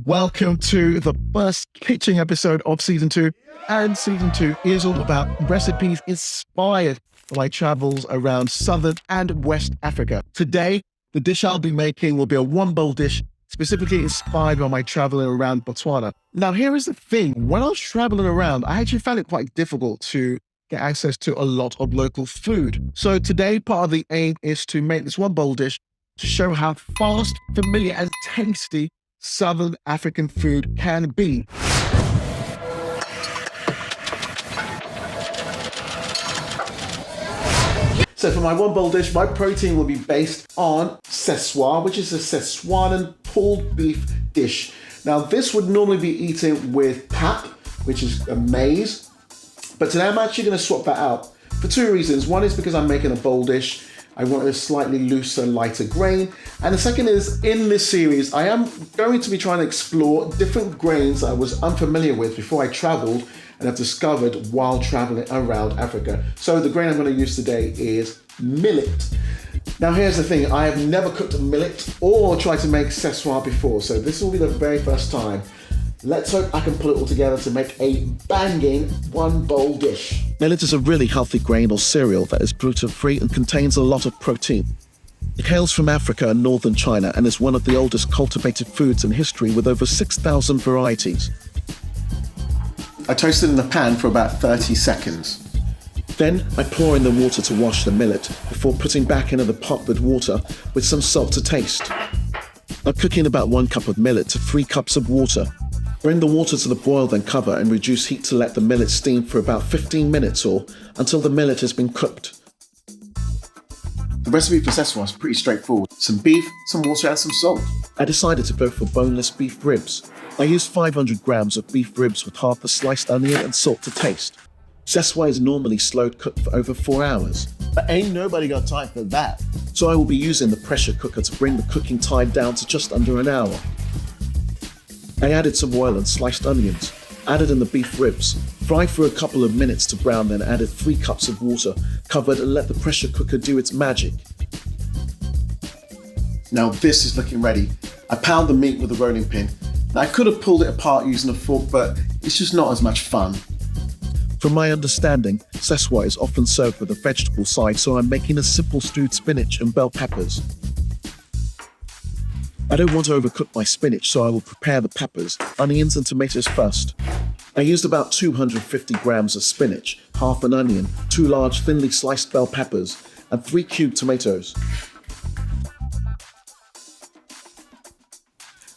Welcome to the first kitchen episode of season 2. And season 2 is all about recipes inspired by my travels around Southern and West Africa. Today, the dish I'll be making will be a one-bowl dish specifically inspired by my traveling around Botswana. Now, here is the thing. When I was traveling around, I actually found it quite difficult to get access to a lot of local food. So today, part of the aim is to make this one-bowl dish to show how fast, familiar, and tasty Southern African food can be. So for my one-bowl dish, my protein will be based on Seswaa, which is a Setswanaa pulled beef dish. Now, this would normally be eaten with pap, which is a maize, but today I'm actually going to swap that out for two reasons. One is because I'm making a bowl dish. I want a slightly looser, lighter grain. And the second is, in this series, I am going to be trying to explore different grains I was unfamiliar with before I traveled and have discovered while traveling around Africa. So the grain I'm going to use today is millet. Now here's the thing, I have never cooked millet or tried to make Seswaa before, so this will be the very first time. Let's hope I can pull it all together to make a banging one-bowl dish. Millet is a really healthy grain or cereal that is gluten-free and contains a lot of protein. It hails from Africa and northern China and is one of the oldest cultivated foods in history with over 6,000 varieties. I toast it in a pan for about 30 seconds. Then I pour in the water to wash the millet before putting back into the pot with water with some salt to taste. I'm cooking about 1 cup of millet to 3 cups of water. Bring the water to the boil, then cover and reduce heat to let the millet steam for about 15 minutes or until the millet has been cooked. The recipe for Seswaa is pretty straightforward. Some beef, some water and some salt. I decided to go for boneless beef ribs. I used 500 grams of beef ribs with half a sliced onion and salt to taste. Seswaa is normally slow cooked for over 4 hours. But ain't nobody got time for that. So I will be using the pressure cooker to bring the cooking time down to just under an hour. I added some oil and sliced onions, added in the beef ribs, fried for a couple of minutes to brown, then added 3 cups of water, covered and let the pressure cooker do its magic. Now this is looking ready. I pound the meat with a rolling pin. Now I could have pulled it apart using a fork, but it's just not as much fun. From my understanding, Seswaa is often served with a vegetable side, so I'm making a simple stewed spinach and bell peppers. I don't want to overcook my spinach, so I will prepare the peppers, onions and tomatoes first. I used about 250 grams of spinach, half an onion, 2 large thinly sliced bell peppers, and 3 cubed tomatoes.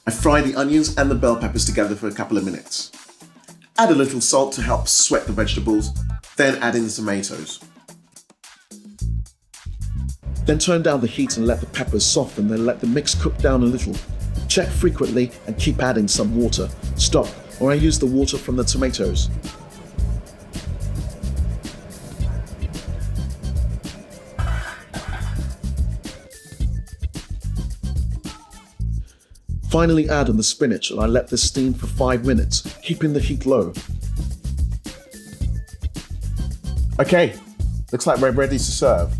I fry the onions and the bell peppers together for a couple of minutes. Add a little salt to help sweat the vegetables, then add in the tomatoes. Then turn down the heat and let the peppers soften, then let the mix cook down a little. Check frequently and keep adding some water. Stop, or I use the water from the tomatoes. Finally add in the spinach and I let this steam for 5 minutes, keeping the heat low. Okay, looks like we're ready to serve.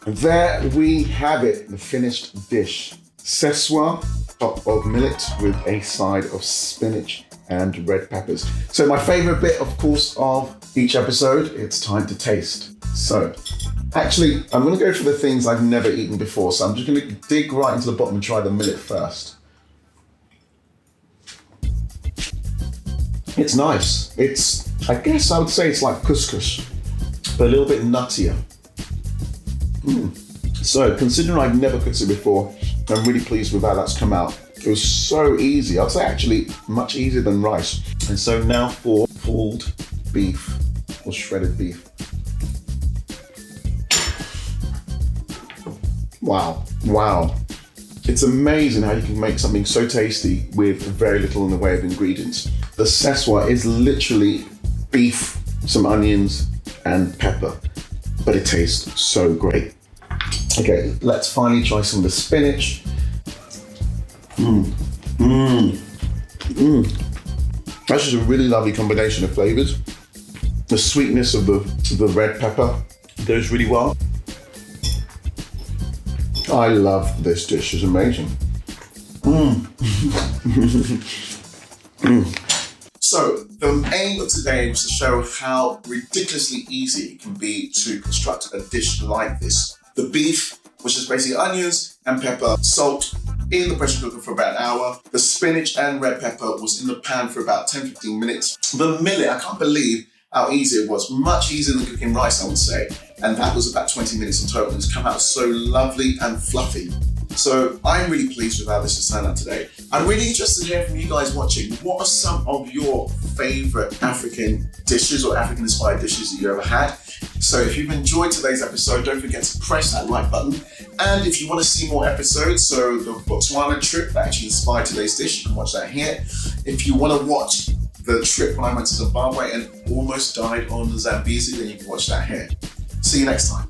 There we have it, the finished dish. Seswaa, top of millet with a side of spinach and red peppers. So my favorite bit, of course, of each episode, it's time to taste. So, actually, I'm gonna go for the things I've never eaten before. So I'm just gonna dig right into the bottom and try the millet first. It's nice. I guess I would say it's like couscous, but a little bit nuttier. So, considering I've never cooked it before, I'm really pleased with how that's come out. It was so easy. I'd say actually much easier than rice. And so now for pulled beef or shredded beef. Wow. It's amazing how you can make something so tasty with very little in the way of ingredients. The Seswaa is literally beef, some onions and pepper, but it tastes so great. Okay, let's finally try some of the spinach. That's just a really lovely combination of flavors. The sweetness of the red pepper goes really well. I love this dish, it's amazing. So the aim of today was to show how ridiculously easy it can be to construct a dish like this. The beef, which is basically onions and pepper, salt, in the pressure cooker for about an hour. The spinach and red pepper was in the pan for about 10-15 minutes. The millet, I can't believe how easy it was. Much easier than cooking rice, I would say. And that was about 20 minutes in total. It's come out so lovely and fluffy. So I'm really pleased with how this has turned out today. I'm really interested to hear from you guys watching. What are some of your favorite African dishes or African inspired dishes that you ever had? So if you've enjoyed today's episode, don't forget to press that like button. And if you want to see more episodes, so the Botswana trip that actually inspired today's dish, you can watch that here. If you want to watch the trip when I went to Zimbabwe and almost died on the Zambezi, then you can watch that here. See you next time.